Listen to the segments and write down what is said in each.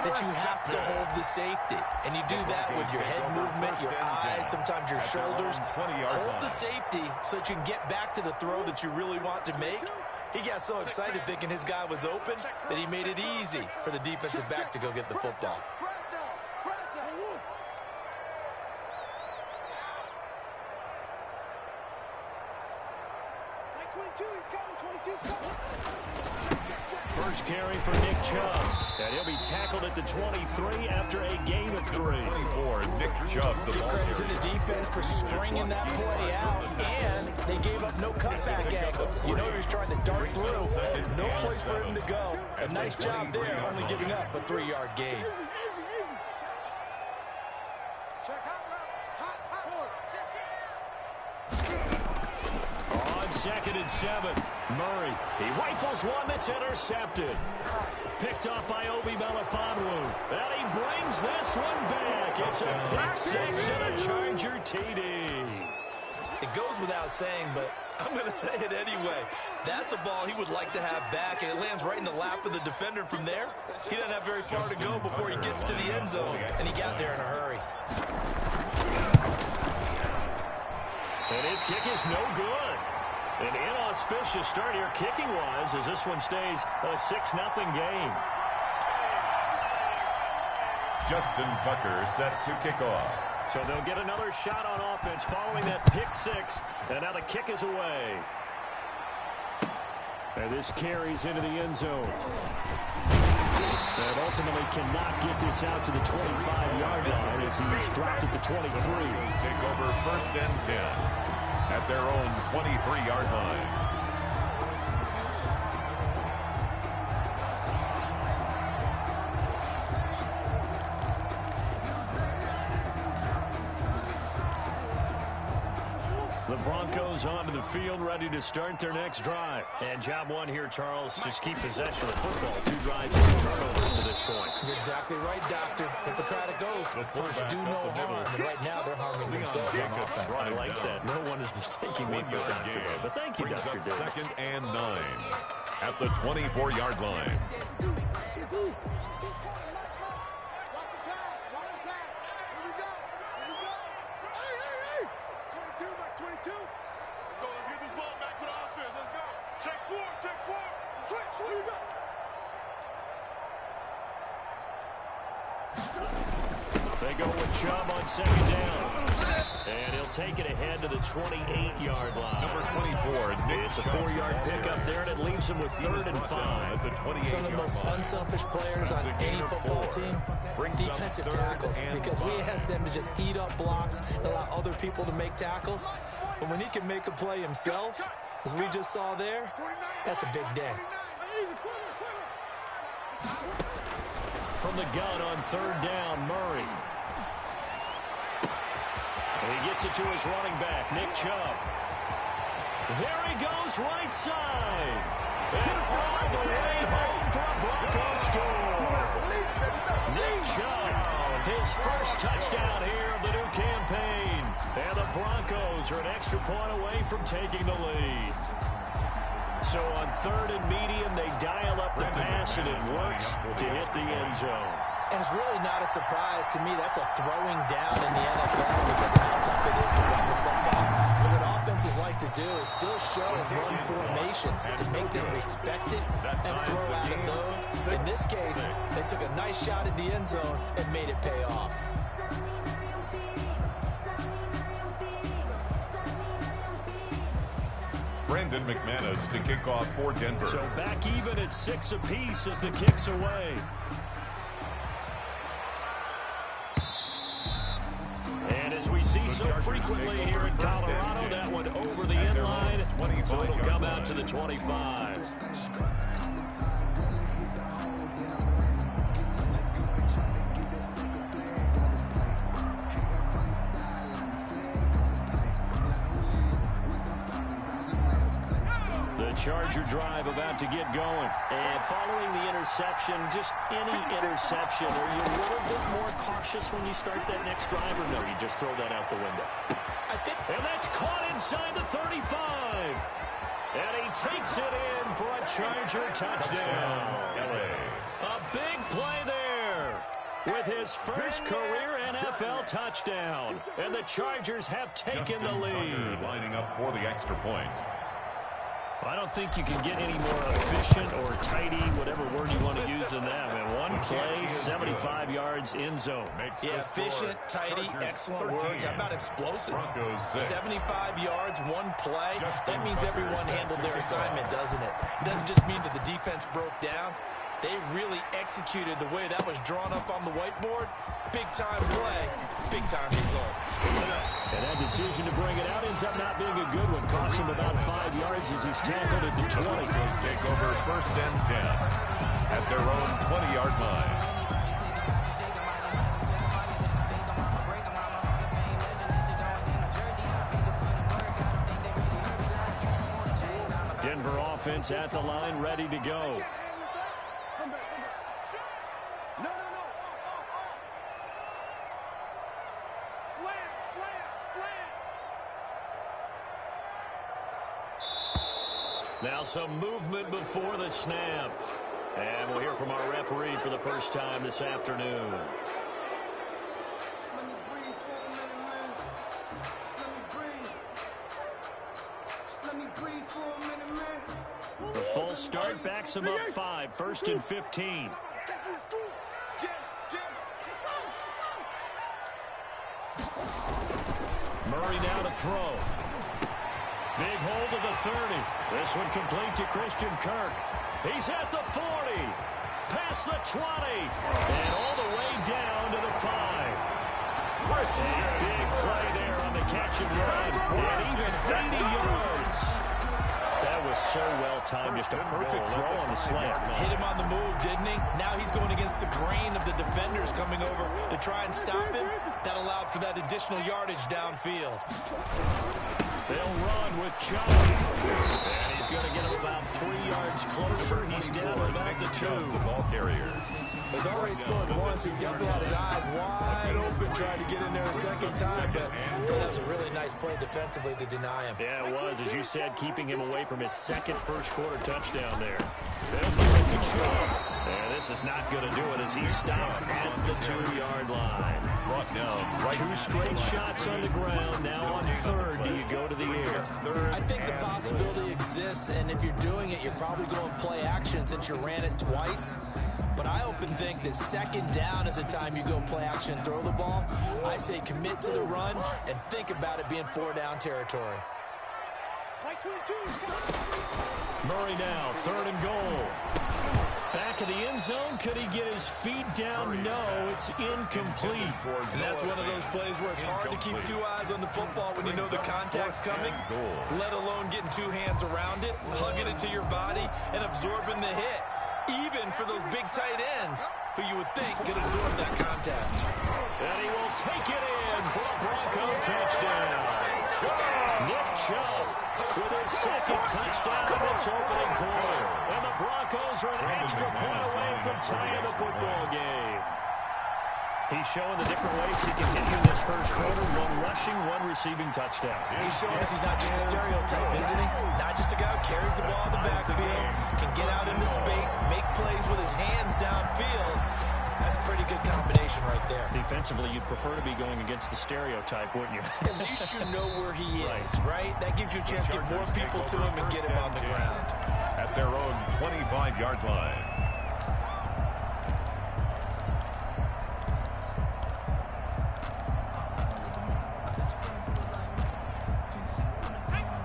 that you have to hold the safety. And you do that with your head movement, your eyes, sometimes your shoulders. Hold the safety so that you can get back to the throw that you really want to make. He got so excited thinking his guy was open that he made it easy for the defensive back to go get the football. First carry for Nick Chubb. And he'll be tackled at the 23 after a gain of 3. 24, Nick Chubb, the ball credit to the defense for stringing that play out, and they gave up no cutback angle. You know he was trying to dart through. No place for him to go. A nice job there, only giving up a 3-yard gain. On 2nd and 7, Murray. He rifles one that's intercepted. Picked up by Obi Melifonwu. And he brings this one back. It's a pick 6 and a Charger TD. It goes without saying, but I'm going to say it anyway. That's a ball he would like to have back, and it lands right in the lap of the defender from there. He doesn't have very far to go before he gets to the end zone, and he got there in a hurry. And his kick is no good. An inauspicious start here kicking-wise as this one stays a 6-0 game. Justin Tucker set to kick off. So they'll get another shot on offense following that pick 6. And now the kick is away. And this carries into the end zone. And ultimately cannot get this out to the 25-yard line as he's dropped at the 23. Take over 1st and 10 at their own 23-yard line. The Broncos onto the field, ready to start their next drive. And job one here, Charles, just keep possession of the football. 2 drives, 2 turnovers to this point. You're exactly right, Doctor. Hippocratic oath. First, do no harm. And right now, they're harming themselves on offense. I like that. No one is mistaking me for a doctor, though. But thank you, Dr. Davis. 2nd and 9 at the 24-yard line. They go with Chubb on 2nd down. And he'll take it ahead to the 28-yard line. Number 24, Nick It's a 4-yard pickup there, and it leaves him with 3rd and 5. Some of the most unselfish players on any football team, defensive tackles, because we ask them to just eat up blocks and allow other people to make tackles. But when he can make a play himself, as we just saw there, that's a big day. From the gun on 3rd down, Murray. And he gets it to his running back, Nick Chubb. There he goes, right side. And all the way home for a Broncos score. Nick Chubb, his first touchdown here of the new campaign. And the Broncos are an extra point away from taking the lead. So on 3rd and medium, they dial up the pass, and it works to hit the end zone. And it's really not a surprise to me. That's a throwing down in the NFL because of how tough it is to run the football. But what offenses like to do is still show run formations to make them respect it and throw out of those. In this case, they took a nice shot at the end zone and made it pay off. Brandon McManus to kick off for Denver. So back even at 6 apiece as the kick's away. And as we see so frequently here in Colorado, that one over the end line, so it'll come out to the 25. Charger drive about to get going. And following the interception, just any interception, are you a little bit more cautious when you start that next drive, or no, you just throw that out the window? And that's caught inside the 35. And he takes it in for a Charger touchdown. A big play there. with his first career NFL touchdown. And the Chargers have taken the lead. Lining up for the extra point. I don't think you can get any more efficient or tidy, whatever word you want to use in that. And one play, 75 yards in zone. Yeah, efficient, tidy, excellent words. How about explosive? 75 yards, one play. That means everyone handled their assignment, doesn't it? It doesn't just mean that the defense broke down. They really executed the way that was drawn up on the whiteboard. Big-time play, big-time result. And that decision to bring it out ends up not being a good one. Cost him about 5 yards as he's tackled at the 20. Take over first and 10 at their own 20-yard line. Denver offense at the line, ready to go. Now some movement before the snap. And we'll hear from our referee for the first time this afternoon. The false start backs him up 5, 1st and 15. Murray now to throw. Big hold of the 30. This one complete to Christian Kirk. He's at the 40. Past the 20. And all the way down to the 5. Big play there on the catch and run. And even 80 yards. That was so well timed. Just a perfect throw on the slant. Hit him on the move, didn't he? Now he's going against the grain of the defenders coming over to try and stop him. That allowed for that additional yardage downfield. They'll run with Chubb. And he's going to get him about 3 yards closer. He's down to about the 2. The ball carrier. He's already scored once. He definitely had his eyes wide open trying to get in there a second time. But that was a really nice play defensively to deny him. Yeah, it was, as you said, keeping him away from his second first-quarter touchdown there. They'll give it to Chubb. And this is not going to do it as he's stopped at the 2-yard line. Brought down. Right. 2 straight shots on the ground. Now on 3rd, do you go to the air? I think the possibility exists, and if you're doing it, you're probably going play action since you ran it twice. But I often think that 2nd down is a time you go play action and throw the ball. I say commit to the run and think about it being 4-down territory. Murray now, 3rd and goal. Back of the end zone. Could he get his feet down? No, it's incomplete. And that's one of those plays where it's hard to keep 2 eyes on the football when you know the contact's coming, let alone getting 2 hands around it, hugging it to your body, and absorbing the hit. Even for those big tight ends, who you would think could absorb that contact. And he will take it in for a Bronco touchdown. Nick Chubb with his 2nd touchdown in this opening quarter. And the Broncos are an extra point away from tying the football game. He's showing the different ways he can hit you in this first quarter. 1 rushing, 1 receiving touchdown. He's showing us he's not just a stereotype, isn't he? Not just a guy who carries the ball in the backfield, can get out into space, make plays with his hands downfield. That's a pretty good combination right there. Defensively, you'd prefer to be going against the stereotype, wouldn't you? At least you know where he is, right? That gives you a chance to get more people to him and get him on the ground. At their own 25-yard line.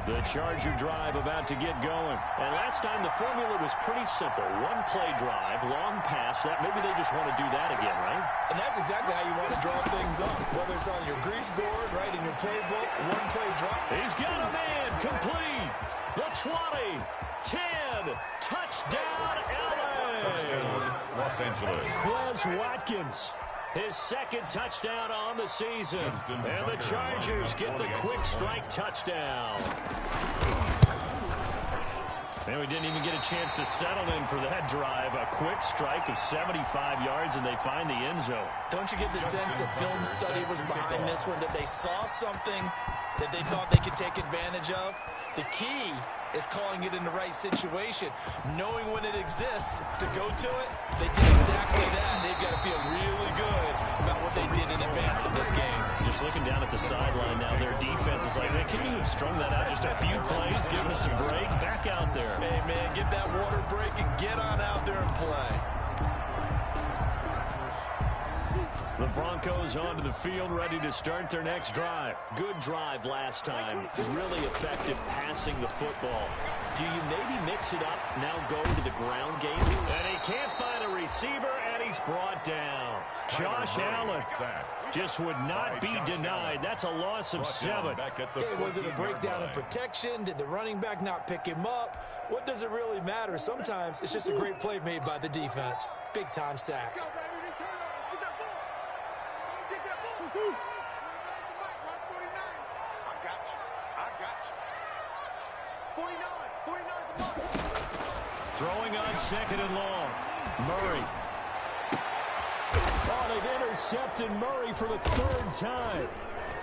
The Charger drive about to get going. And last time the formula was pretty simple. 1 play drive, long pass. That maybe they just want to do that again, right? And that's exactly how you want to draw things up. Whether it's on your grease board, right, in your playbook, 1 play drive. He's got a man complete. The 20, 10, touchdown LA. Los Angeles. Quez Watkins. His 2nd touchdown on the season. And the Chargers get the quick strike touchdown. And we didn't even get a chance to settle in for that drive. A quick strike of 75 yards, and they find the end zone. Don't you get the sense that film study was behind this one, that they saw something that they thought they could take advantage of? The key is calling it in the right situation, knowing when it exists to go to it. They did exactly that. They've got to feel really good strung that out just a few plays, giving us a break. Back out there. Hey, man, get that water break and get on out there and play. The Broncos onto the field, ready to start their next drive. Good drive last time. Really effective passing the football. Do you maybe mix it up, now go to the ground game? And he can't find a receiver, and he's brought down. Josh Allen just would not be denied. That's a loss of 7. Okay, was it a breakdown in protection? Did the running back not pick him up? What does it really matter? Sometimes it's just a great play made by the defense. Big-time sack. Throwing on 2nd and long. Murray. Oh, they've intercepted Murray for the 3rd time.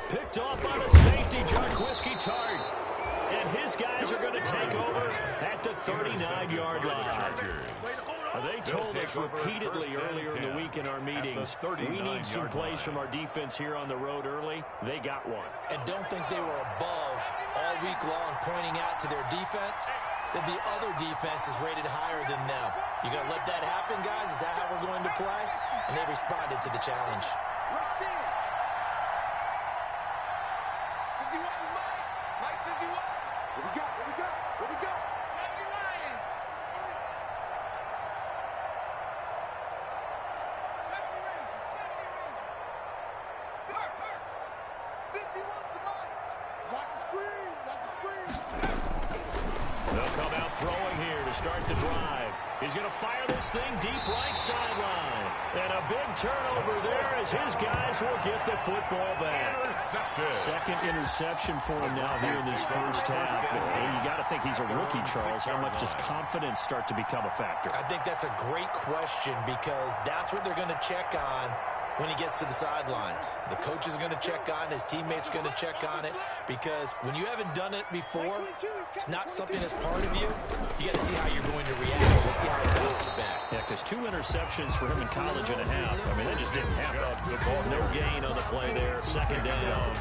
Picked off by the safety, Jarquiski Tart. And his guys are going to take over at the 39-yard line. They told us repeatedly earlier in the week in our meetings, we need some plays from our defense here on the road early. They got one. And don't think they were above all week long pointing out to their defense that the other defense is rated higher than them. You going to let that happen, guys? Is that how we're going to play? And they responded to the challenge. They'll come out throwing here to start the drive. He's going to fire this thing deep right sideline. And a big turnover there as his guys will get the football back. Second interception for him now here in this first half. And you got to think he's a rookie, Charles. How much does confidence start to become a factor? I think that's a great question because that's what they're going to check on when he gets to the sidelines. The coach is going to check on, his teammates going to check on it, because when you haven't done it before, it's not something that's part of you. You got to see how you're going to react. We'll see how it bounces back. Yeah, because 2 interceptions for him in college and a half. I mean, that just didn't happen. No gain on the play there. 2nd down.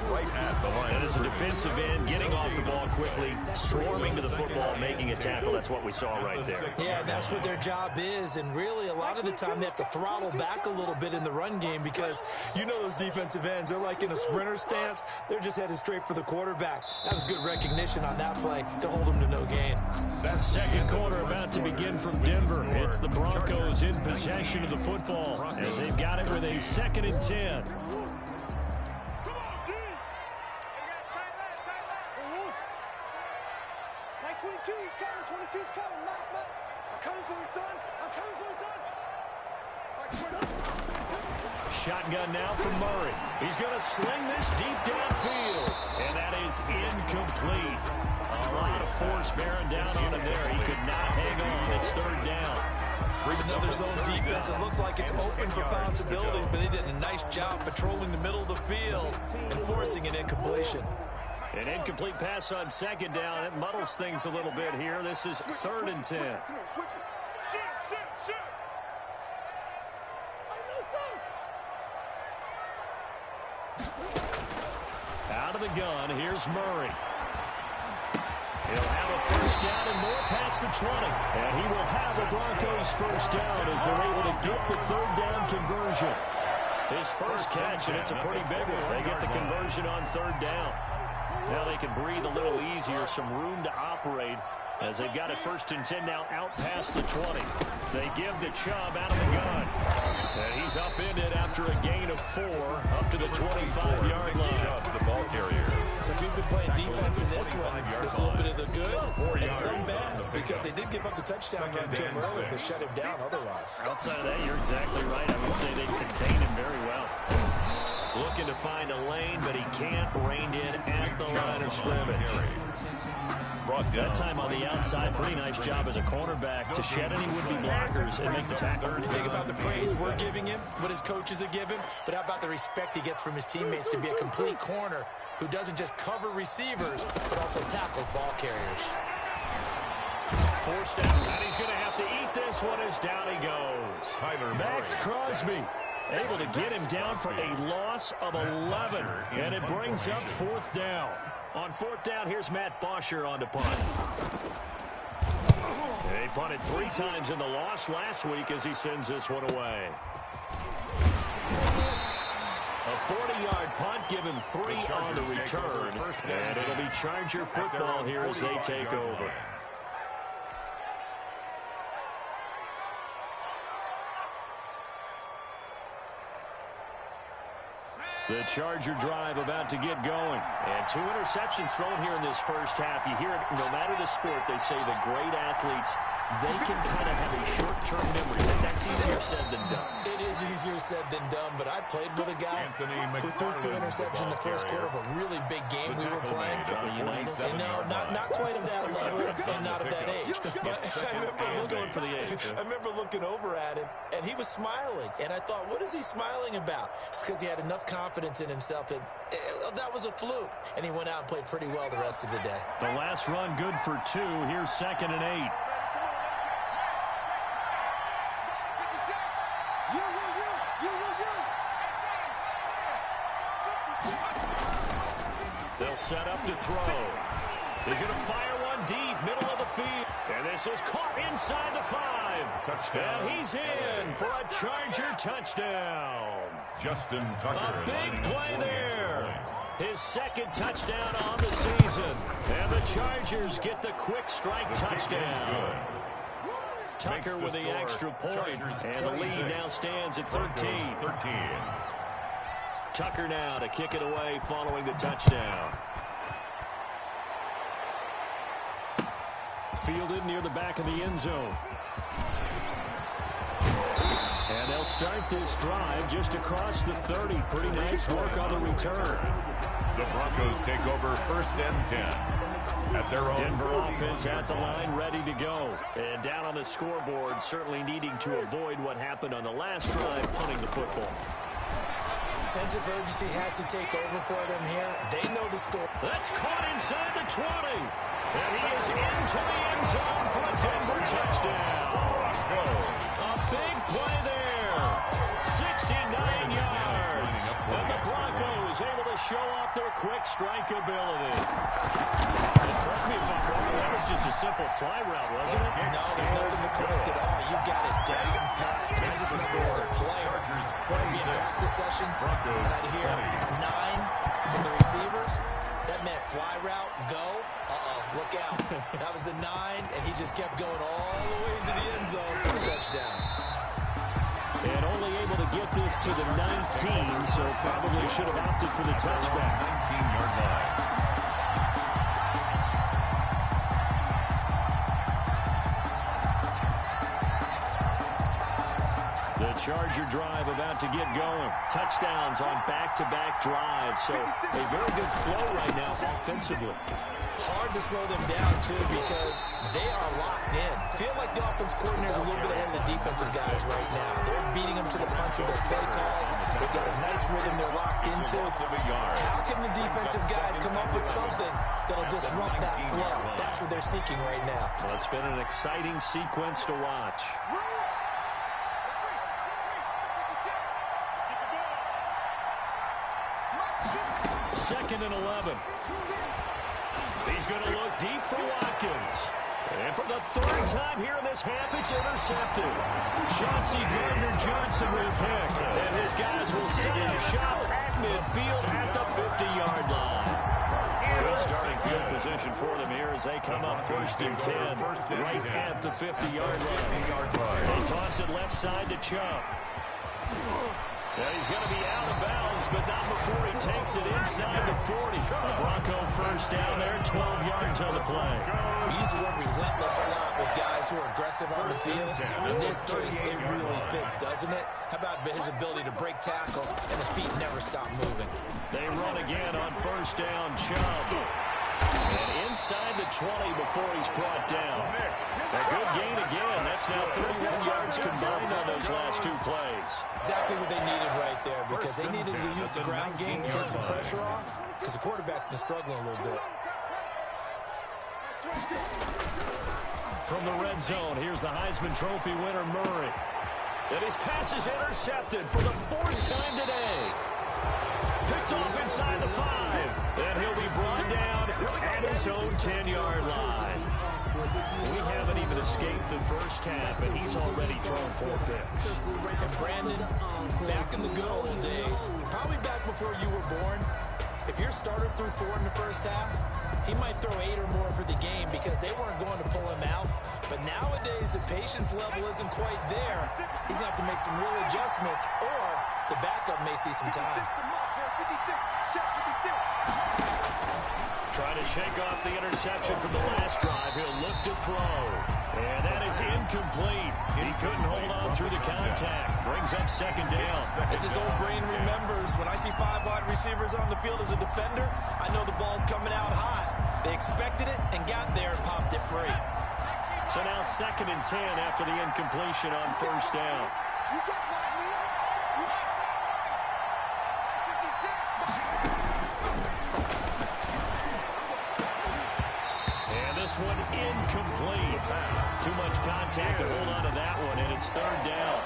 And as a defensive end, getting off the ball quickly, swarming to the football, making a tackle. That's what we saw right there. Yeah, that's what their job is. And really, a lot of the time, they have to throttle back a little bit in the run game because you know those defensive ends, they're like in a sprinter stance. They're just headed straight for the quarterback. That was good recognition on that play to hold them to no gain. That second quarter about to begin from Denver. It's the Broncos in possession of the football as they've got it with a 2nd and 10. Shotgun now from Murray. He's going to sling this deep downfield. And that is incomplete. A lot of force bearing down on him there. He could not hang on. It's 3rd down. It's another zone defense. It looks like it's open for possibilities, but they did a nice job patrolling the middle of the field and forcing an incompletion. An incomplete pass on 2nd down. It muddles things a little bit here. This is 3rd and 10. Out of the gun, here's Murray. He'll have a 1st down and more past the 20. And he will have a Broncos 1st down as they're able to get the 3rd down conversion. His first catch, and it's a pretty big one. They get the conversion on 3rd down. Now they can breathe a little easier, some room to operate as they've got it 1st and 10 now out past the 20. They give to Chubb out of the gun. And he's upended after a gain of 4 up to the 25-yard line. The ball carrier. So we've been playing defense in this one. There's a little bit of the good and some bad because they did give up the touchdown run to him earlier, but shut him down otherwise. Outside of that, you're exactly right. I would say they contained him very well. Looking to find a lane, but he can't. Reined in at the line of scrimmage. That time on the outside, pretty nice job as a cornerback to shed any would-be blockers and make the tackle. Think about the praise we're giving him, what his coaches are giving, but how about the respect he gets from his teammates to be a complete corner who doesn't just cover receivers, but also tackles ball carriers. Forced out, and he's going to have to eat this one as down he goes. Max Crosby Able to get him down for a loss of 11. And it brings up fourth down. On fourth down, here's Matt Bosher on the punt. He punted 3 times in the loss last week as he sends this one away. A 40-yard punt, give him 3 on the return. And it'll be Charger football here as they take over. The Charger drive about to get going. And 2 interceptions thrown here in this first half. You hear it, no matter the sport, they say the great athletes, they can kind of have a short-term memory. That's easier said than done. It is easier said than done, but I played with a guy who threw 2 interceptions in the first quarter of a really big game we were playing. And no, not quite of that level and not of that age. But I remember looking over at him, and he was smiling. And I thought, what is he smiling about? It's because he had enough confidence in himself that that was a fluke. And he went out and played pretty well the rest of the day. The last run good for 2. Here's 2nd and 8. They'll set up to throw. He's going to fire one deep, middle of the field. And this is caught inside the 5. Touchdown. And he's in for a Charger touchdown. Justin Tucker. A big play there. His 2nd touchdown on the season. And the Chargers get the quick strike touchdown. Tucker with the extra point. And the lead now stands at 13. Tucker now to kick it away following the touchdown. Fielded near the back of the end zone. And they'll start this drive just across the 30. Pretty nice work on the return. The Broncos take over 1st and 10. At their own Denver offense at the line, ready to go. And down on the scoreboard, certainly needing to avoid what happened on the last drive, punting the football. Sense of urgency has to take over for them here. They know the score. That's caught inside the 20. And he is into the end zone for a Denver touchdown. A big play there. 69 yards. And the Broncos able to show off their quick strike ability. And correct me if I'm wrong, that was just a simple fly route, wasn't it? No, there's nothing to correct at all. You've got it down pat. And I just remember as a player, when I'd be in practice sessions, and I'd hear 9 from the receivers, that meant fly route, go. Look out. That was the 9, and he just kept going all the way into the end zone for a touchdown. And only able to get this to the 19, so probably should have opted for the touchback. 19-yard line. The Charger drive about to get going. Touchdowns on back-to-back drives, so a very good flow right now offensively. Hard to slow them down, too, because they are locked in. Feel like the offense coordinator is a little bit ahead of the defensive guys right now. They're beating them to the punch with their play calls. They've got a nice rhythm they're locked into. How can the defensive guys come up with something that'll disrupt that flow? That's what they're seeking right now. Well, it's been an exciting sequence to watch. Second and 11. He's going to look deep for Watkins. And for the 3rd time here in this half, it's intercepted. Chauncey Gardner-Johnson will pick. And his guys will set up shop at midfield at the 50-yard line. Good starting field position for them here as they come up 1st and 10. Right at the 50-yard line. They toss it left side to Chubb. And he's going to be out of bounds, but not before he takes it inside the 40. A Bronco 1st down there, 12 yards on the play. He's relentless a lot with guys who are aggressive on the field. In this case, it really fits, doesn't it? How about his ability to break tackles and his feet never stop moving? They run again on 1st down, Chubb. And inside the 20 before he's brought down. A good gain again. That's now 31 yards combined on those last 2 plays. Exactly what they needed right there, because they needed to use the ground game to take some pressure off, because the quarterback's been struggling a little bit. From the red zone, here's the Heisman Trophy winner, Murray. And his pass is intercepted for the 4th 5. And he'll be brought down at his own 10-yard line. We haven't even escaped the first half, and he's already thrown 4 picks. And Brandon, back in the good old days, probably back before you were born, if your starter threw 4 in the first half, he might throw 8 or more for the game because they weren't going to pull him out. But nowadays, the patience level isn't quite there. He's going to have to make some real adjustments, or the backup may see some time. Trying to shake off the interception from the last drive. He'll look to throw. And that is incomplete. He couldn't hold on through the contact. Brings up 2nd down. As his old brain remembers, when I see 5 wide receivers on the field as a defender, I know the ball's coming out high. They expected it and got there and popped it free. So now 2nd and 10 after the incompletion on 1st down. And this one incomplete. Too much contact to hold on to that one, and it's 3rd down.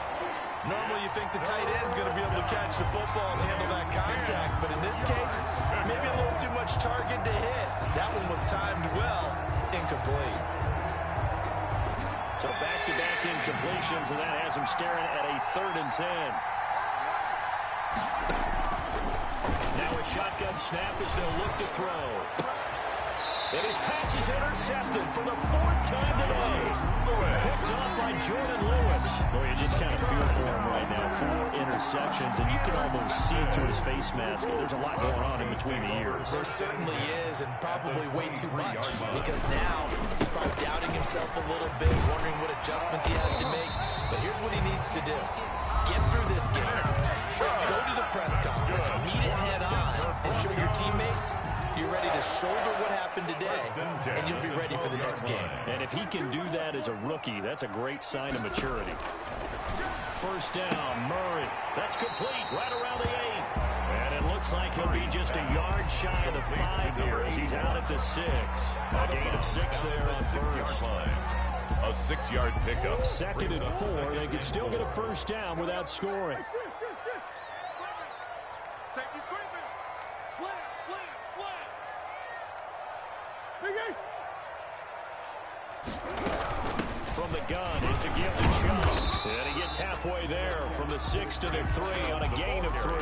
Normally you think the tight end's going to be able to catch the football and handle that contact, but in this case, maybe a little too much target to hit. That one was timed well, incomplete. So back-to-back incompletions, and that has him staring at a 3rd and 10. Now a shotgun snap as they'll look to throw. And his pass is intercepted for the 4th time today. Picked off by Jordan Lewis. Boy, you just kind of feel for him right now. 4 interceptions, and you can almost see through his face mask. There's a lot going on in between the ears. There certainly is, and probably way too much, because now he's probably doubting himself a little bit, wondering what adjustments he has to make. But here's what he needs to do. Get through this game. Go to the press conference, meet it head on, and show your teammates you're ready to shoulder what happened today, and you'll be ready for the next game. And if he can do that as a rookie, that's a great sign of maturity. 1st down, Murray. That's complete right around the 8. And it looks like he'll be just a yard shy of the 5 here as he's out at the 6. A gain of 6 there on 1st. A 6-yard pickup. 2nd and 4. They could still get a 1st down without scoring. Safety's creeping. Slam. From the gun, it's a give to Chubb. And he gets halfway there from the 6 to the 3 on a gain of 3.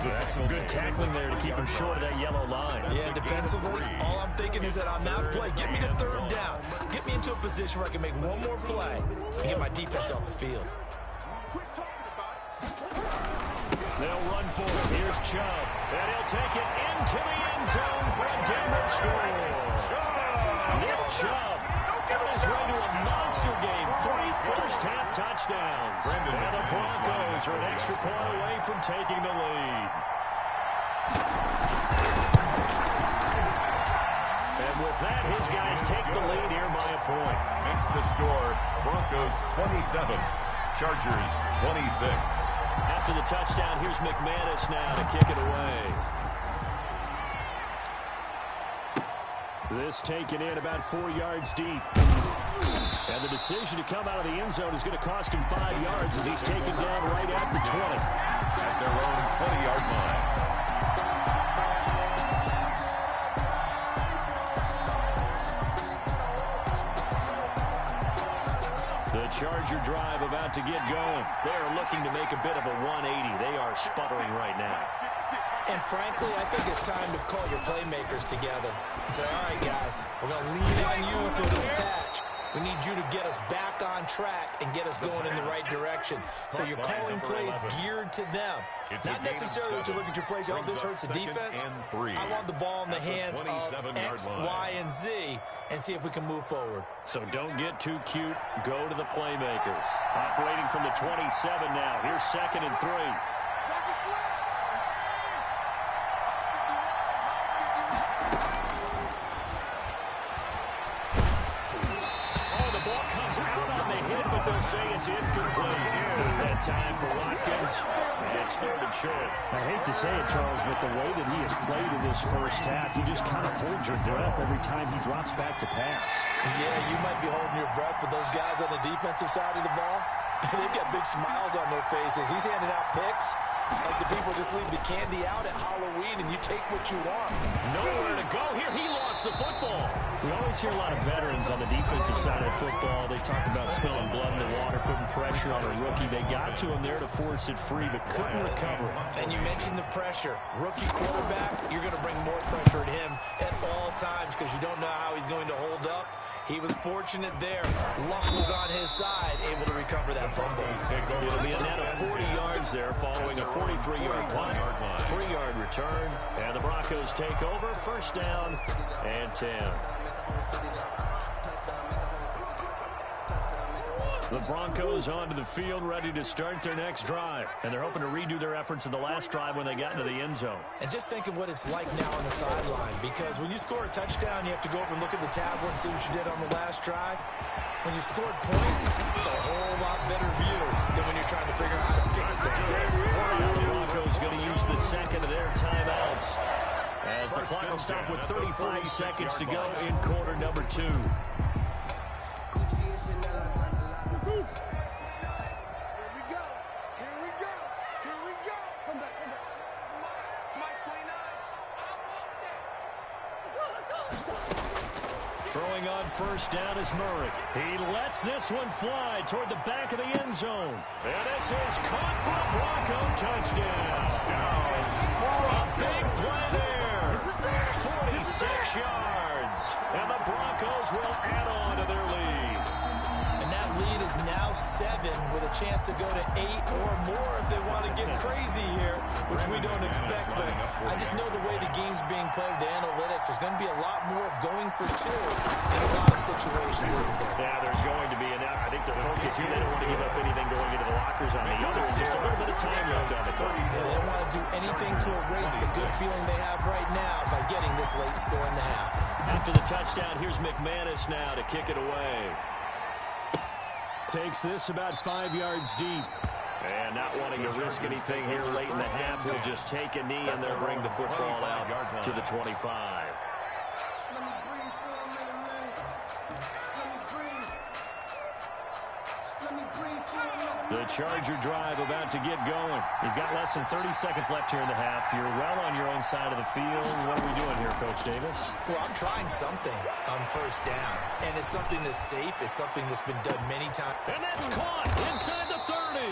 That's some good tackling there to keep him short of that yellow line. Yeah, defensively, all I'm thinking is that on that play, get me to 3rd down. Get me into a position where I can make one more play and get my defense off the field. They'll run for it. Here's Chubb. And he'll take it into the end zone for a Denver score. Nick Chubb on his way to a monster game. 3 first-half touchdowns. And the Broncos are an extra point away from taking the lead. And with that, his guys take the lead here by a point. Makes the score Broncos 27, Chargers 26. After the touchdown, here's McManus now to kick it away. This taken in about 4 yards deep. And the decision to come out of the end zone is going to cost him 5 yards as he's taken down right at the 20. At their own 20-yard line. The Charger drive about to get going. They're looking to make a bit of a 180. They are sputtering right now. And frankly, I think it's time to call your playmakers together and say, all right, guys, we're going to lean on you through this patch. We need you to get us back on track and get us going in the right direction. So you're calling plays geared to them. Not necessarily to look at your plays, oh, this hurts the defense. I want the ball in the hands of X, Y, and Z and see if we can move forward. So don't get too cute. Go to the playmakers. Operating from the 27 now. Here's 2nd and 3. Say it's incomplete. That time for Watkins. It's 3rd and short. I hate to say it, Charles, but the way that he has played in this first half, you just kind of hold your breath every time he drops back to pass. Yeah, you might be holding your breath, but those guys on the defensive side of the ball, they've got big smiles on their faces. He's handing out picks. Like the people just leave the candy out at Halloween and you take what you want. Nowhere to go here. He lost the football. We always hear a lot of veterans on the defensive side of football. They talk about smelling blood in the water, putting pressure on a rookie. They got to him there to force it free, but couldn't recover it. And you mentioned the pressure. Rookie quarterback, you're going to bring more pressure at him at all times because you don't know how he's going to hold up. He was fortunate there. Luck was on his side, able to recover that fumble. It'll be a net of 40 yards there following a 43-yard punt, 3-yard return, and the Broncos take over. First down and 10. The Broncos onto the field, ready to start their next drive. And they're hoping to redo their efforts in the last drive when they got into the end zone. And just think of what it's like now on the sideline, because when you score a touchdown, you have to go over and look at the tablet and see what you did on the last drive. When you scored points, it's a whole lot better view than when you're trying to figure out how to fix things. Now the Broncos going to use the second of their timeouts as the clock will stop with 35 seconds to go in quarter number 2. Throwing on first down is Murray. He lets this one fly toward the back of the end zone. And this is caught for a Bronco touchdown. A big play there. 46 yards. And the Broncos will add on to their lead. And that lead is now 7 with a chance to go to 8 or more if they want to get crazy here, which we don't expect. But I just know the way the game's being played with the analytics, there's going to be a lot more of going for 2 in a lot of situations, isn't there? Yeah, there's going to be. And I think the focus here, they don't want to give up anything going into the lockers on the other. And just a little bit of time left on the clock. Yeah, they don't want to do anything to erase the good feeling they have right now by getting this late score in the half. After the touchdown, here's McManus now to kick it away. Takes this about 5 yards deep. And not wanting to risk anything here late in the half, we'll just take a knee and they'll bring the football out to the 25. The Charger drive about to get going. You've got less than 30 seconds left here in the half. You're well on your own side of the field. What are we doing here, Coach Davis? Well, I'm trying something on first down. And it's something that's safe. It's something that's been done many times. And that's caught inside the 30.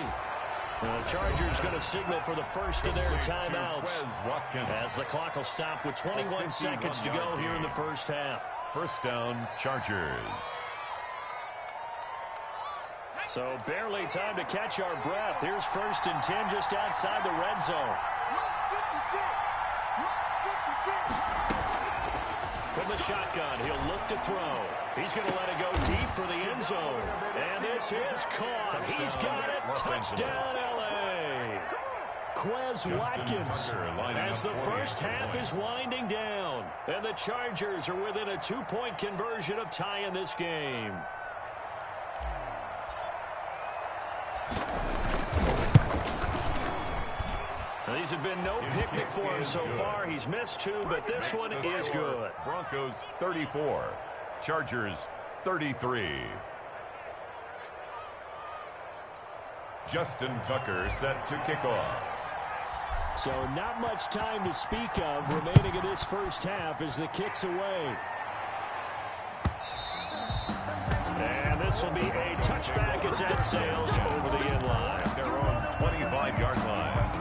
The Chargers going to signal for the first of their timeouts as the clock will stop with 21 seconds to go here in the first half. First down, Chargers. So barely time to catch our breath. Here's first and 10 just outside the red zone. From the shotgun, he'll look to throw. He's going to let it go deep for the end zone. And this is caught. He's got it. Touchdown, L.A. Quez Watkins as the first half is winding down. And the Chargers are within a 2-point conversion of tying this game. These have been no picnic for him so far. He's missed 2, but this one is good. Broncos 34, Chargers 33. Justin Tucker set to kick off. So not much time to speak of remaining in this first half as the kick's away. And this will be a touchback as that sails over the end line. Their own 25-yard line.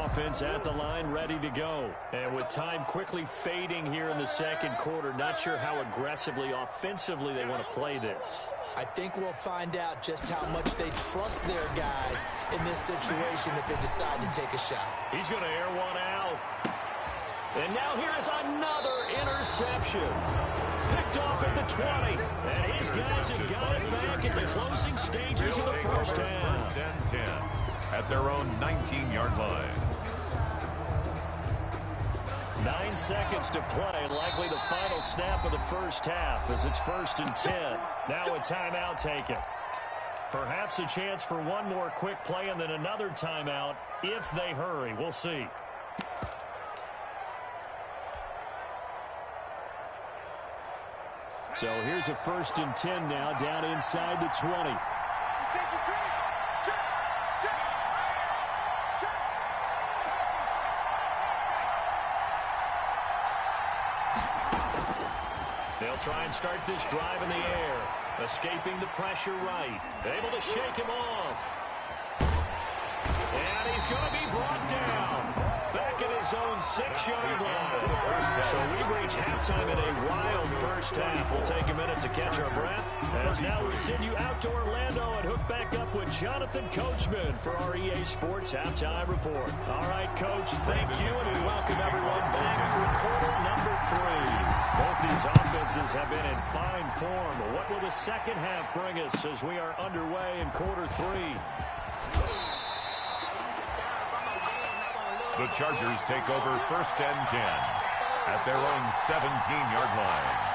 Offense at the line, ready to go. And with time quickly fading here in the second quarter, not sure how aggressively, offensively they want to play this. I think we'll find out just how much they trust their guys in this situation if they decide to take a shot. He's going to air one out. And now here is another interception. Picked off at the 20. And his guys have got it back at the closing stages of the first half. First and 10 at their own 19-yard line. 9 seconds to play, likely the final snap of the first half as it's first and 10. Now a timeout taken. Perhaps a chance for one more quick play and then another timeout if they hurry. We'll see. So here's a 1st and 10 now, down inside the 20. They'll try and start this drive in the air. Escaping the pressure right. Able to shake him off. And he's going to be brought down. Back at his own 6-yard line. So we've reached halftime in a wild first half. We'll take a minute to catch our breath. As now we send you out to Orlando and hook back up with Jonathan Coachman for our EA Sports Halftime Report. All right, Coach, thank you, and we welcome everyone back for quarter number 3. Both these offenses have been in fine form. What will the second half bring us as we are underway in quarter 3? The Chargers take over 1st and 10 at their own 17-yard line.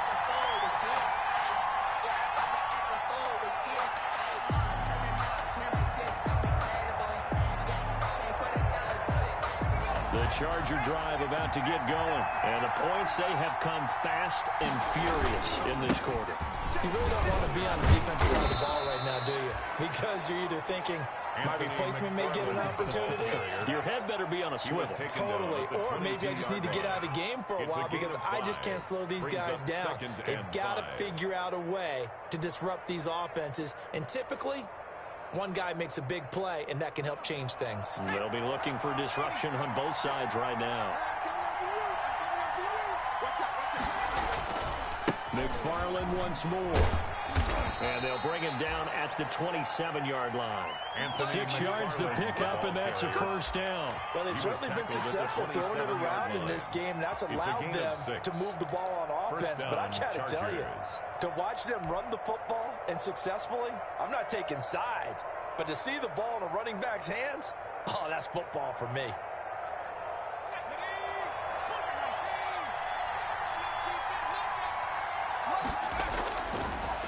The Charger drive about to get going. And the points, they have come fast and furious in this quarter. You really don't want to be on the defensive side of the ball right now, do you? Because you're either thinking, my replacement may get an opportunity. Your head better be on a swivel. Totally. Or maybe I just need to get out of the game for a while because I just can't slow these guys down. They've got to figure out a way to disrupt these offenses. And typically, one guy makes a big play, and that can help change things. They'll be looking for disruption on both sides right now. McFarland once more. And they'll bring him down at the 27-yard line. 6 yards the pickup, and that's a 1st down. Well, they've certainly been successful throwing it around in this game. That's allowed them to move the ball on offense. But I got to tell you, to watch them run the football and successfully, I'm not taking sides. But to see the ball in a running back's hands, oh, that's football for me.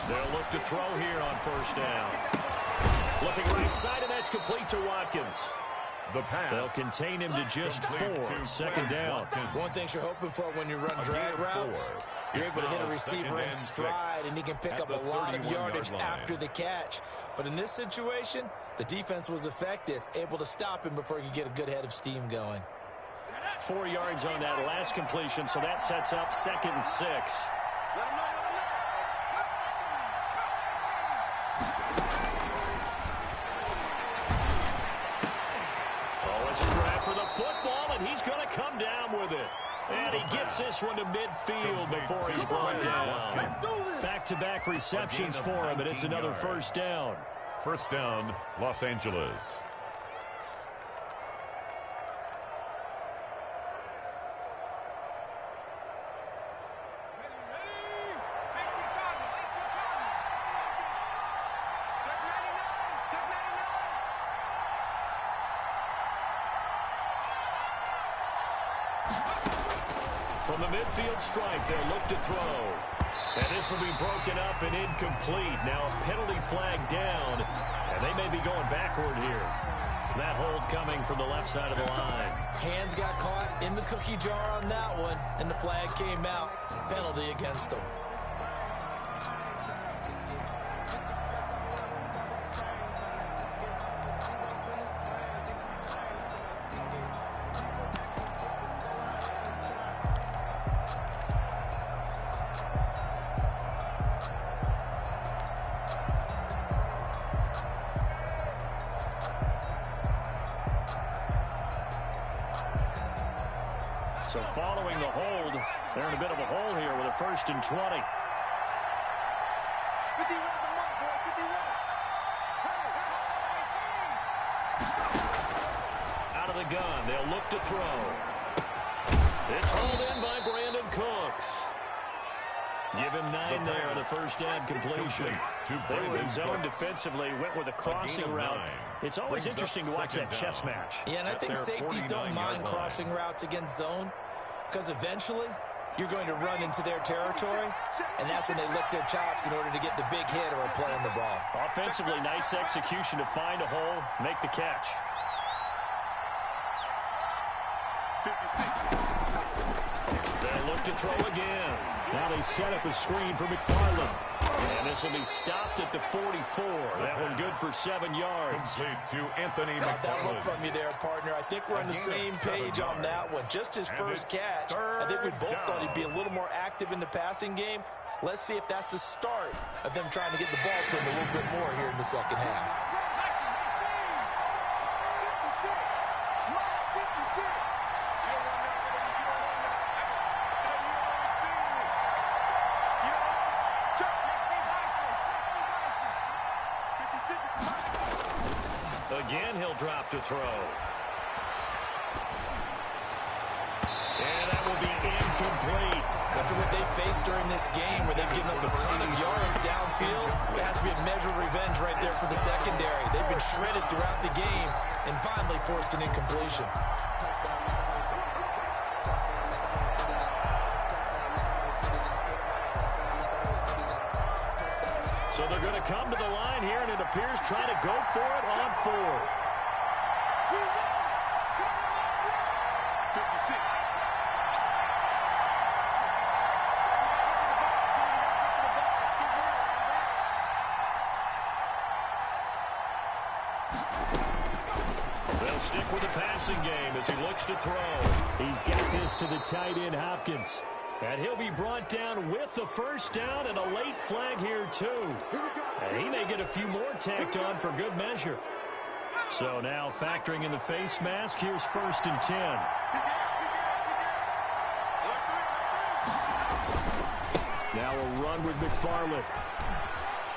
They'll look to throw here on 1st down. Looking right side, and that's complete to Watkins. The pass. They'll contain him to just 4. 2nd down. One thing you're hoping for when you run drag routes, you're able to hit a receiver in stride, and he can pick up a lot of yardage after the catch. But in this situation, the defense was effective, able to stop him before he could get a good head of steam going. 4 yards on that last completion, so that sets up 2nd and 6. And he gets this one to midfield before he's brought down. Back-to-back receptions for him, and it's another 1st down. 1st down, Los Angeles. From the midfield stripe, they'll look to throw. And this will be broken up and incomplete. Now a penalty flag down, and they may be going backward here. That hold coming from the left side of the line. Hands got caught in the cookie jar on that one, and the flag came out. Penalty against them. So following the hold, they're in a bit of a hole here with a 1st and 20. Out of the gun, they'll look to throw. It's hauled in by Brandon Cooks. Give him 9 there on the 1st down completion. They were in zone defensively, went with a crossing route. It's always interesting to watch that chess match. Yeah, and I think safeties don't mind crossing routes against zone because eventually you're going to run into their territory, and that's when they lick their chops in order to get the big hit or a play on the ball. Offensively, nice execution to find a hole, make the catch. 56. They'll look to throw again. Now they set up a screen for McFarland. And this will be stopped at the 44. That one good for 7 yards. Complete to Anthony Got that look McFarland. from you there, partner. I think we're on the same page on that one. Just his first catch. I think we both thought he'd be a little more active in the passing game. Let's see if that's the start of them trying to get the ball to him a little bit more here in the second half. Again, he'll drop to throw. And that will be incomplete. After what they faced during this game where they've given up a ton of yards downfield, it has to be a measure of revenge right there for the secondary. They've been shredded throughout the game and finally forced an incompletion. So they're going to come to the line here, and it appears trying to go for it on fourth. 56. They'll stick with the passing game as he looks to throw. He's got this to the tight end, Hopkins. And he'll be brought down with the first down and a late flag here, too. And he may get a few more tacked on for good measure. So now factoring in the face mask, here's 1st and 10. Now a run with McFarland.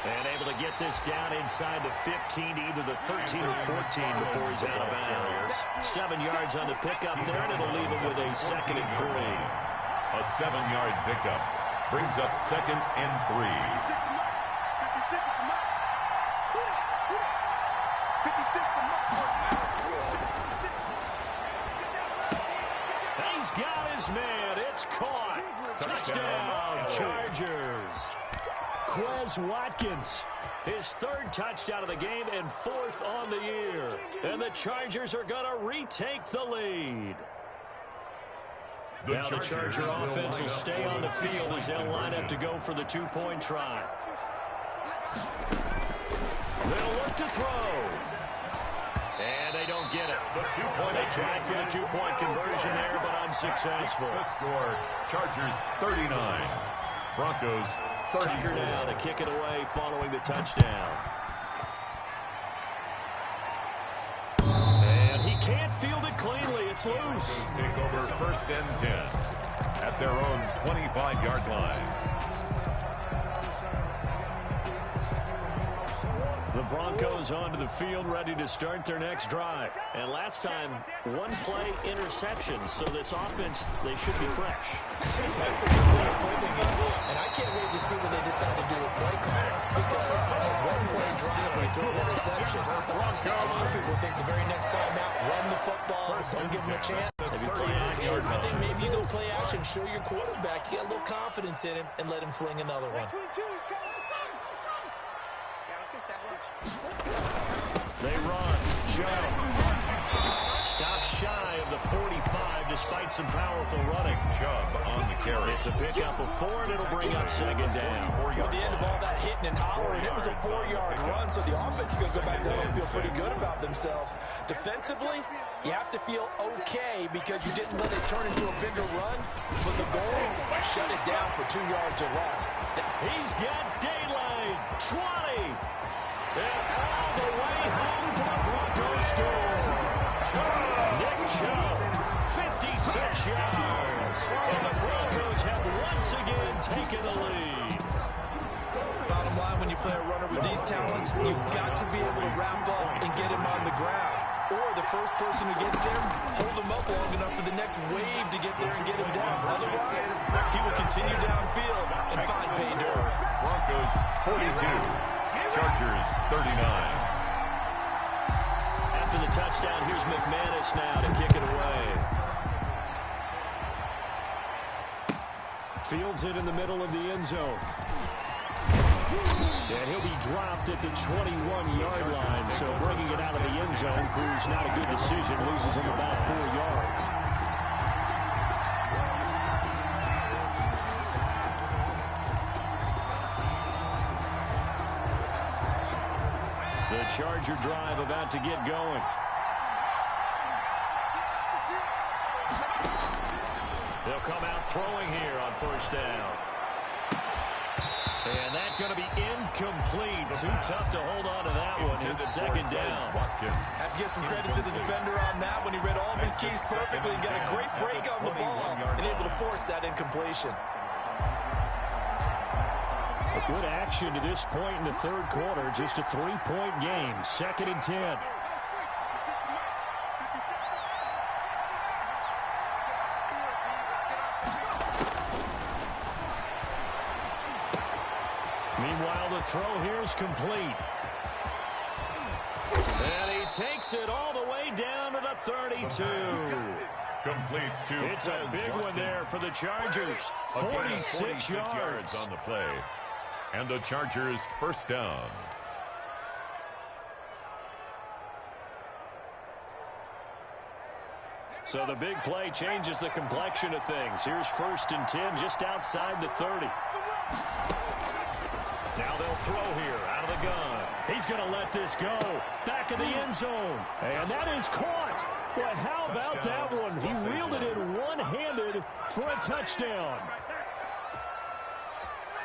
And able to get this down inside the 15 to either the 13 or 14 before he's out of bounds. 7 yards on the pickup there, and it'll leave him with a 2nd and 3. A 7-yard pickup brings up 2nd and 3. He's got his man. It's caught. Touchdown, Chargers. Quez Watkins. His 3rd touchdown of the game and 4th on the year. And the Chargers are going to retake the lead. Now the Charger offense will stay on the field as they'll line up to go for the 2-point try. They'll look to throw. And they don't get it. They tried for the 2-point conversion there, but unsuccessful. The score, Chargers 39, Broncos 34. Tucker now to kick it away following the touchdown. And he can't field it cleanly. It's loose. Take over 1st and 10 at their own 25-yard line. The Broncos onto the field, ready to start their next drive. And last time, 1-play interception. So this offense, they should be fresh. That's a good way of putting it. And I can't wait to see when they decide to do a play call. Because on a 1-play drive where you throw an interception, a lot of people think the very next time out, run the football, don't give them a chance. Maybe play action. I think maybe you go play action, show your quarterback, you get a little confidence in him, and let him fling another one. They run. Joe. Stops shy of the 45 despite some powerful running. Chubb on the carry. It's a pickup of 4, and it'll bring up 2nd down. At the end of all that hitting and hollering, it was a 4-yard run, so the offense is going to go back there and feel pretty good about themselves. Defensively, you have to feel okay because you didn't let it turn into a bigger run, but the goal, shut it down for 2 yards or less. He's got daylight. 20. And all the way home for the Broncos score. Nick Chubb, 56 yards. And the Broncos have once again taken the lead. Bottom line, when you play a runner with these talents, you've got to be able to wrap up and get him on the ground. Or the first person who gets there, hold him up long enough for the next wave to get there and get him down. Otherwise, he will continue downfield and find pay dirt. Broncos 42. Chargers 39. After the touchdown, here's McManus now to kick it away. Fields it in the middle of the end zone. And he'll be dropped at the 21-yard line. So bringing it out of the end zone proves not a good decision. Loses him about 4 yards. Charger drive about to get going. They'll come out throwing here on first down. And that's going to be incomplete. Too tough to hold on to that one. It's second down. Have to give some credit to the defender on that one. He read all of his keys perfectly and got a great break on the ball and able to force that incompletion. A good action to this point in the third quarter. Just a 3-point game. 2nd and 10. Meanwhile, the throw here is complete. And he takes it all the way down to the 32. Complete to It's a big one there for the Chargers. 46 yards on the play. And the Chargers first down. So the big play changes the complexion of things. Here's 1st and 10 just outside the 30. Now they'll throw here out of the gun. He's going to let this go. Back of the end zone. And that is caught. Boy, how about that one? He reeled it in one-handed for a touchdown.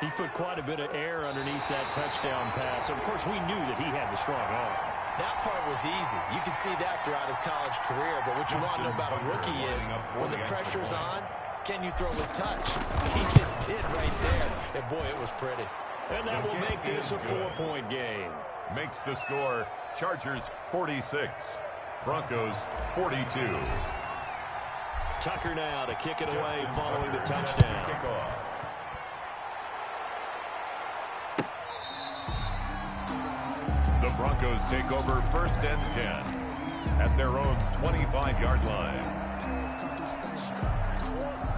He put quite a bit of air underneath that touchdown pass. Of course, we knew that he had the strong arm. That part was easy. You can see that throughout his college career. But what you want to know about a rookie is when the pressure's on, can you throw with touch? He just did right there. And, boy, it was pretty. And that will make this a 4-point game. Makes the score Chargers 46, Broncos 42. Tucker now to kick it away following the touchdown. The Broncos take over 1st and 10 at their own 25-yard line.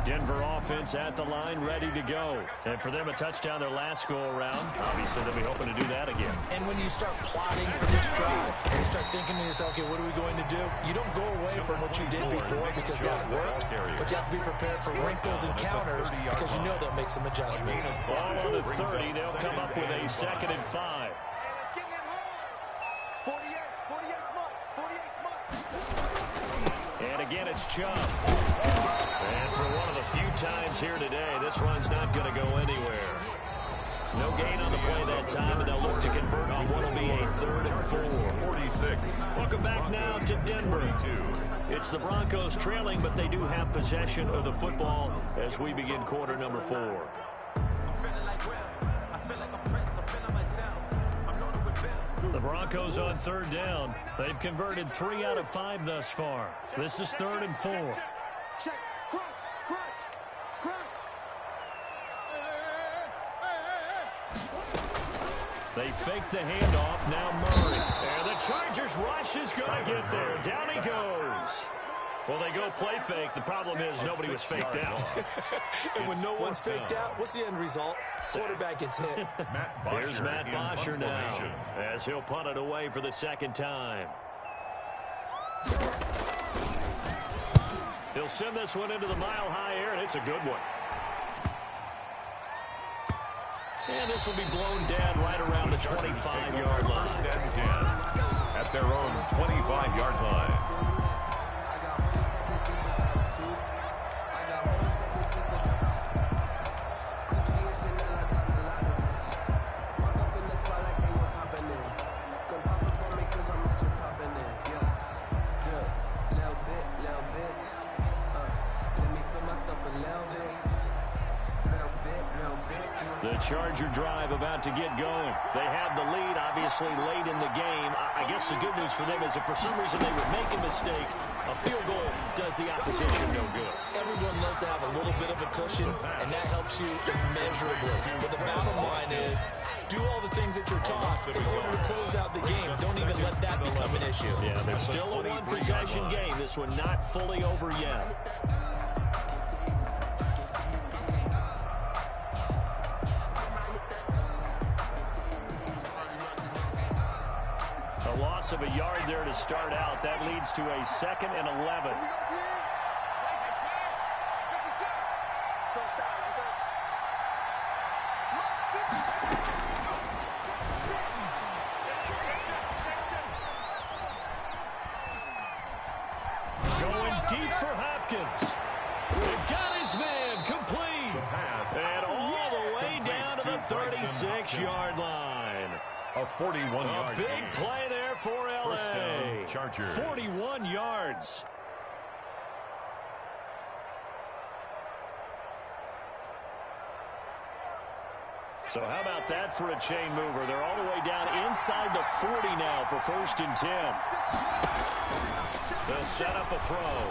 Denver offense at the line, ready to go. And for them, a touchdown their last go-around. Obviously, they'll be hoping to do that again. And when you start plotting for this drive, and you start thinking to yourself, okay, what are we going to do? You don't go away from what you did before because that worked, but you have to be prepared for wrinkles and counters because you know they'll make some adjustments. Ball on the 30, they'll come up with a 2nd and 5. And again, it's Chubb. And for one of the few times here today, this run's not going to go anywhere. No gain on the play that time, and they'll look to convert on what will be a 3rd and 4. 46. Welcome back now to Denver. It's the Broncos trailing, but they do have possession of the football as we begin quarter number 4. The Broncos on 3rd down. They've converted 3 out of 5 thus far. This is 3rd and 4. Check. Crunch. They fake the handoff. Now Murray. And the Chargers rush is going to get there. Down he goes. Well, they go play fake. The problem is nobody was faked out. And when no one's faked out, what's the end result? Quarterback gets hit. Here's Matt Bosher now as he'll punt it away for the 2nd time. He'll send this one into the mile-high air, and it's a good one. And this will be blown down right around the 25-yard line. 1st and 10 at their own 25-yard line. The Charger drive about to get going. They have the lead, obviously, late in the game. I guess the good news for them is if for some reason they would make a mistake, a field goal does the opposition no good. Everyone loves to have a little bit of a cushion, and that helps you immeasurably. But the bottom line is, do all the things that you're taught in order to close out the game. Don't even let that become an issue. Yeah, it's still a one-possession game. This one not fully over yet. A loss of a yard there to start out. That leads to a 2nd and 11. his man, complete. And all the way down to the 36-yard line. A 41-yard A big play there for L.A. Chargers. 41 yards. So how about that for a chain mover? They're all the way down inside the 40 now for 1st and 10. They'll set up a throw.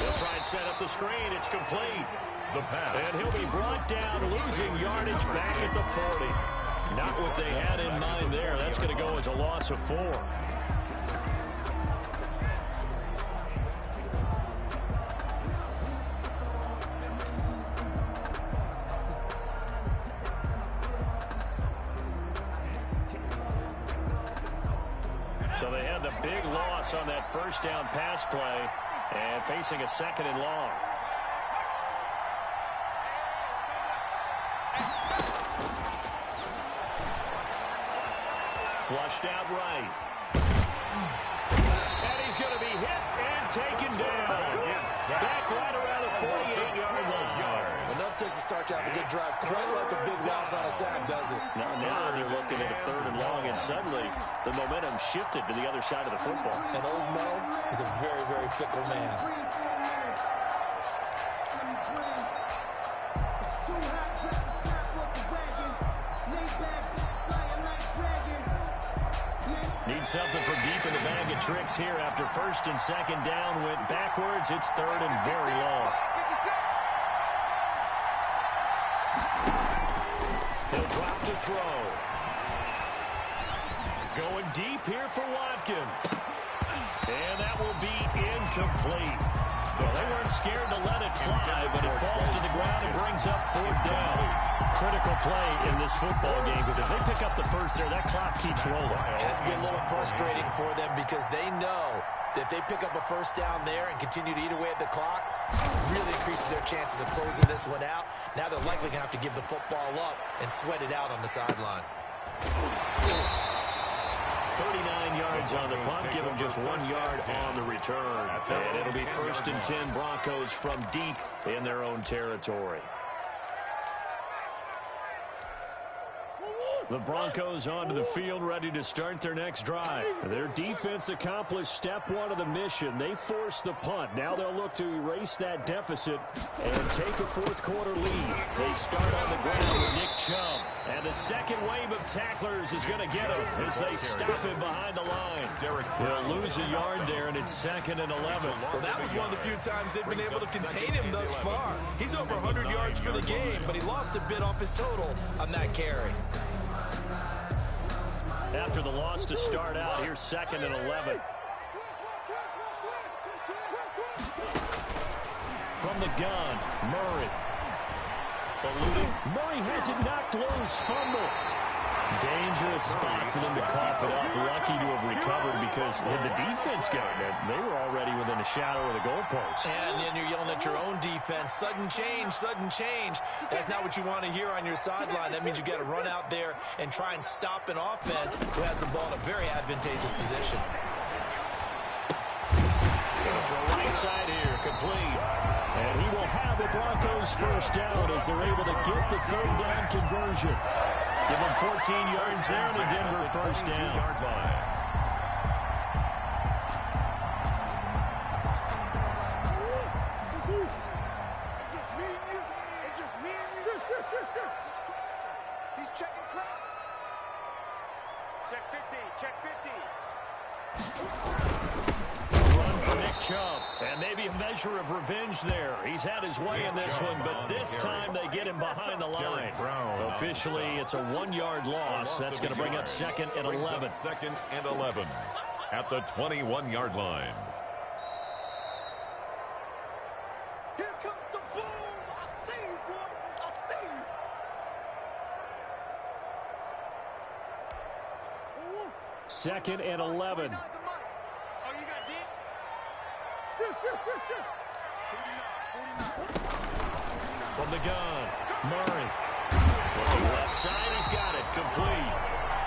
They'll try and set up the screen. It's complete. The pass. And he'll be brought down, losing yardage back at the 40. Not what they had in mind there. That's going to go as a loss of 4. So they had the big loss on that 1st down pass play and facing a 2nd and long. Flushed out right. And he's going to be hit and taken down. Back right around the 48-yard line. Enough takes to start to have a good drive. Quite like a big loss on a sack, does it? Now they're looking at a 3rd and long, and suddenly the momentum shifted to the other side of the football. And old Mo is a very, very fickle man. Need something for deep in the bag of tricks here after 1st and 2nd down went backwards. It's 3rd and very long. He'll drop to throw. Going deep here for Watkins. And that will be incomplete. Well, they weren't scared to let it fly, but it falls to the ground and brings up 4th down. Critical play in this football game, because if they pick up the first there, that clock keeps rolling. It has to be a little frustrating for them because they know that if they pick up a 1st down there and continue to eat away at the clock, really increases their chances of closing this one out. Now they're likely going to have to give the football up and sweat it out on the sideline. 39 yards on the punt, give them just 1 yard on the return. And it'll be 1st and 10 Broncos from deep in their own territory. The Broncos onto the field, ready to start their next drive. Their defense accomplished step 1 of the mission. They forced the punt. Now they'll look to erase that deficit and take a 4th quarter lead. They start on the ground with Nick Chubb. And the second wave of tacklers is going to get him as they stop him behind the line. They'll lose a yard there, and it's 2nd and 11. Well, that was one of the few times they've been able to contain him thus far. He's over 100 yards for the game, but he lost a bit off his total on that carry. After the loss to start out, here's 2nd and 11. From the gun, Murray. Eluding. Murray has it knocked loose. Fumble. Dangerous spot for them to cough it up. Lucky to have recovered because had the defense gotten it, they were already within a shadow of the goalpost. And then you're yelling at your own defense. Sudden change, sudden change. That's not what you want to hear on your sideline. That means you got to run out there and try and stop an offense who has the ball in a very advantageous position. For right side here, complete. And he will have the Broncos 1st down as they're able to get the 3rd down conversion. Give them 14 yards there and a Denver 1st down. It's just me and you. It's just me and you. Sure. He's checking crowd. Check 50. Check 50. Run for Nick Chubb. And maybe a measure of revenge there. He's had his way in this one, but this time they get him behind the line. Officially, it's a 1-yard loss. That's going to bring up 2nd and 11. 2nd and 11 at the 21-yard line. Here comes the boom. I see you, boy. I see you. 2nd and 11. Oh, you got deep? Sure. From the gun, Murray. Looking left side, he's got it. Complete.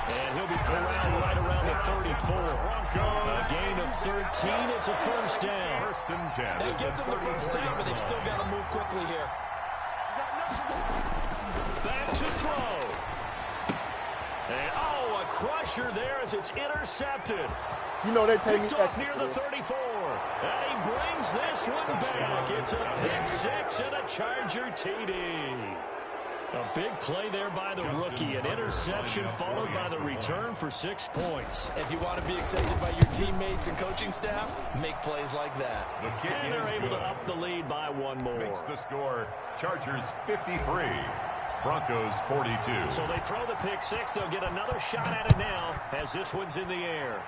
And he'll be corralled right around the 34. A gain of 13. It's a first down. First and 10. That gets them the first down, but they've still got to move quickly here. Back to throw. And, a crusher there as it's intercepted. You know they pay me Picked off near the 34. And he brings this one back. It's a pick six and a Charger TD. A big play there by the rookie. An interception followed by the return for 6 points. If you want to be excited by your teammates and coaching staff, make plays like that. And they're able to up the lead by one more. Makes the score Chargers 53, Broncos 42. So they throw the pick six. They'll get another shot at it now as this one's in the air.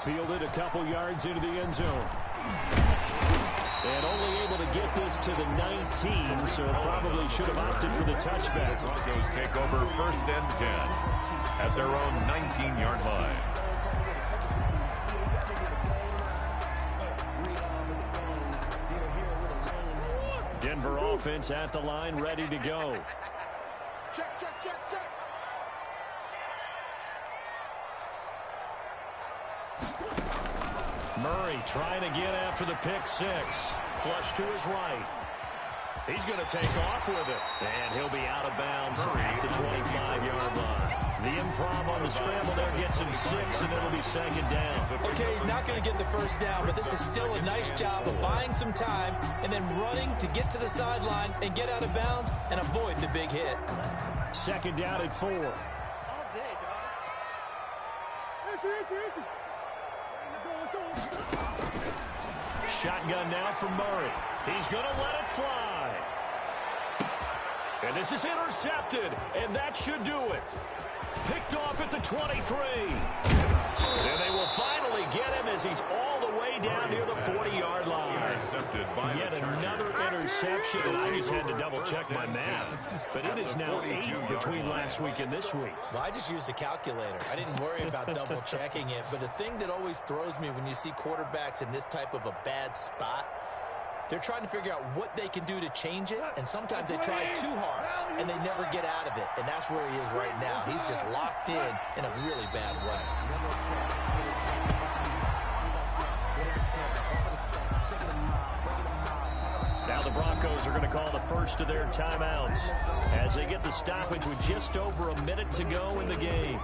Fielded a couple yards into the end zone. And only able to get this to the 19, so probably should have opted for the touchback. Broncos take over first and 10 at their own 19-yard line. Denver offense at the line, ready to go. Check, check, check, check. Murray trying to get after the pick six. Flush to his right. He's going to take off with it. And he'll be out of bounds at the 25-yard line. The improv on the scramble there gets him 6, and it'll be second down. Okay, he's not going to get the first down, but this is still a nice job of buying some time and then running to get to the sideline and get out of bounds and avoid the big hit. Second down at 4. All day, dog. Shotgun now from Murray. He's going to let it fly. And this is intercepted, and that should do it. Picked off at the 23. And they will finally get him as he's all the way down near the 40-yard line. Intercepted by Yet another interception, and I just had to double-check my math. But it is now 8 between last week and this week. Well, I just used a calculator. I didn't worry about double-checking it. But the thing that always throws me when you see quarterbacks in this type of a bad spot, they're trying to figure out what they can do to change it, and sometimes they try too hard, and they never get out of it. And that's where he is right now. He's just locked in a really bad way. Now the Broncos are going to call the first of their timeouts as they get the stoppage with just over a minute to go in the game.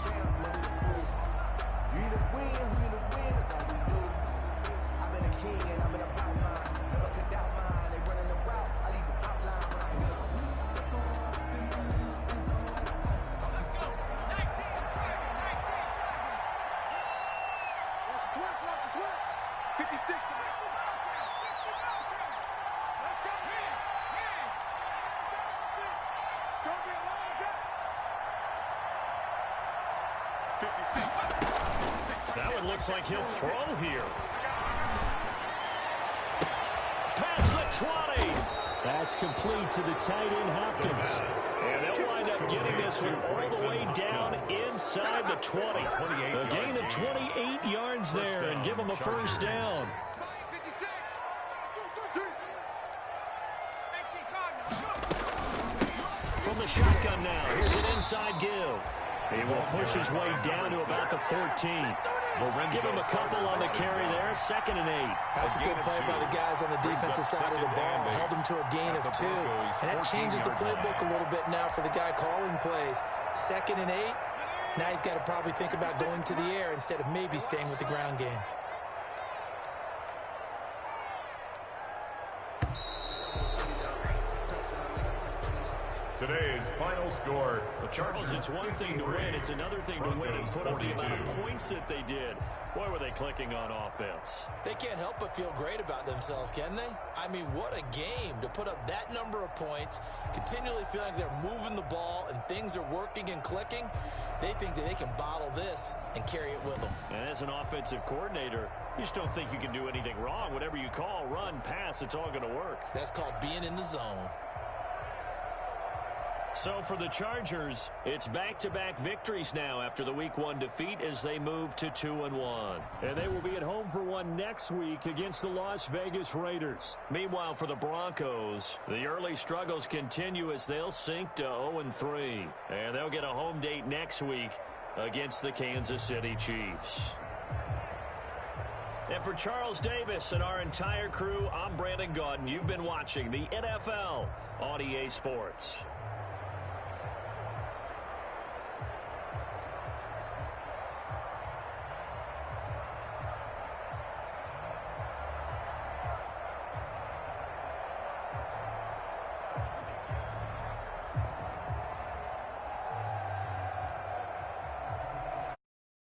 That one looks like he'll throw here. Past the 20. That's complete to the tight end, Hopkins. And they'll wind up getting this one all the way down inside the 20. A gain of 28 yards there and give them a first down. From the shotgun now, here's an inside give. He will push his way down to about the 14. Give him a couple on the carry there. 2nd and 8. That's a good play by the guys on the defensive side of the ball. Held him to a gain of 2. And that changes the playbook a little bit now for the guy calling plays. 2nd and 8. Now he's got to probably think about going to the air instead of maybe staying with the ground game. Today's final score. Well, Charles, it's one thing to win. It's another thing to win and put up the amount of points that they did. Boy, were they clicking on offense. They can't help but feel great about themselves, can they? I mean, what a game to put up that number of points, continually feel like they're moving the ball and things are working and clicking. They think that they can bottle this and carry it with them. And as an offensive coordinator, you just don't think you can do anything wrong. Whatever you call, run, pass, it's all going to work. That's called being in the zone. So for the Chargers, it's back-to-back victories now after the Week 1 defeat as they move to 2-1. And they will be at home for one next week against the Las Vegas Raiders. Meanwhile, for the Broncos, the early struggles continue as they'll sink to 0-3. And they'll get a home date next week against the Kansas City Chiefs. And for Charles Davis and our entire crew, I'm Brandon Gaudin. You've been watching the NFL on EA Sports.